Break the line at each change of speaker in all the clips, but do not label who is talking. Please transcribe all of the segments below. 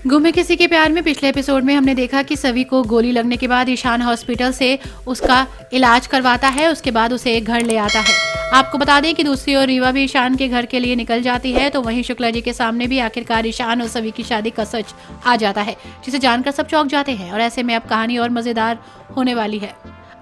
गुम है किसी के प्यार में पिछले एपिसोड में हमने देखा कि सवी को गोली लगने के बाद ईशान हॉस्पिटल से उसका इलाज करवाता है, उसके बाद उसे घर ले आता है। आपको बता दें कि दूसरी ओर रीवा भी ईशान के घर के लिए निकल जाती है, तो वहीं शुक्ला जी के सामने भी आखिरकार ईशान और सवी की शादी का सच आ जाता है, जिसे जानकर सब चौंक जाते हैं और ऐसे में अब कहानी और मजेदार होने वाली है।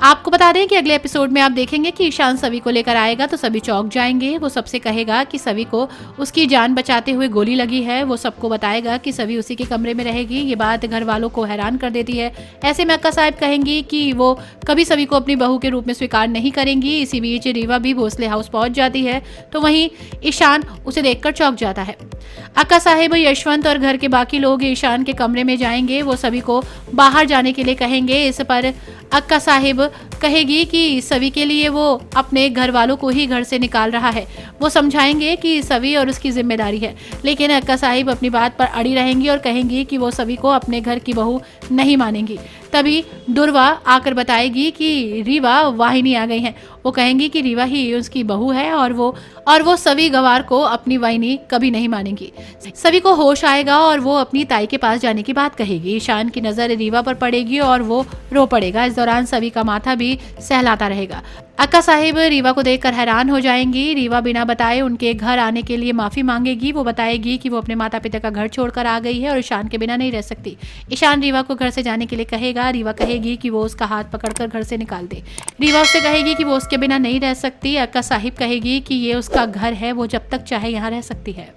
आपको बता दें कि अगले एपिसोड में आप देखेंगे कि ईशान सवी को लेकर आएगा तो सभी चौंक जाएंगे। वो सबसे कहेगा कि सवी को उसकी जान बचाते हुए गोली लगी है। वो सबको बताएगा कि सवी उसी के कमरे में रहेगी। ये बात घर वालों को हैरान कर देती है। ऐसे में अक्का साहब कहेंगी कि वो कभी सवी को अपनी बहू के रूप में स्वीकार नहीं करेंगी। इसी बीच रीवा भी भोसले हाउस पहुंच जाती है, तो वहीं ईशान उसे देखकर चौंक जाता है। अक्का साहिब, यशवंत और घर के बाकी लोग ईशान के कमरे में जाएंगे। वो सभी को बाहर जाने के लिए कहेंगे। इस पर अक्का साहिब कहेगी कि सवी के लिए वो अपने घर वालों को ही घर से निकाल रहा है। वो समझाएंगे कि सवी और उसकी जिम्मेदारी है, लेकिन अक्का साहिब अपनी बात पर अड़ी रहेंगी और कहेंगी कि वो सवी को अपने घर की बहू नहीं मानेंगी। तभी दुर्वा आकर बताएगी कि रीवा वाहिनी आ गई हैं। वो कहेंगी कि रीवा ही उसकी बहू है और वो सवी गवार को अपनी वाहिनी कभी नहीं मानेंगी। सभी को होश आएगा और वो अपनी ताई के पास जाने की बात कहेगी। ईशान की नजर रीवा पर पड़ेगी और वो रो पड़ेगा। इस दौरान सभी का माथा भी सहलाता रहेगा। अक्का साहिब रीवा को देखकर हैरान हो जाएंगी। रीवा बिना बताए उनके घर आने के लिए माफी मांगेगी। वो बताएगी कि वो अपने माता पिता का घर छोड़कर आ गई है और ईशान के बिना नहीं रह सकती। ईशान रीवा को घर से जाने के लिए कहेगा। रीवा कहेगी कि वो उसका हाथ पकड़कर घर से निकाल दे। रीवा उससे कहेगी कि वो उसके बिना नहीं रह सकती। अक्का साहिब कहेगी कि ये उसका घर है, वो जब तक चाहे यहाँ रह सकती है।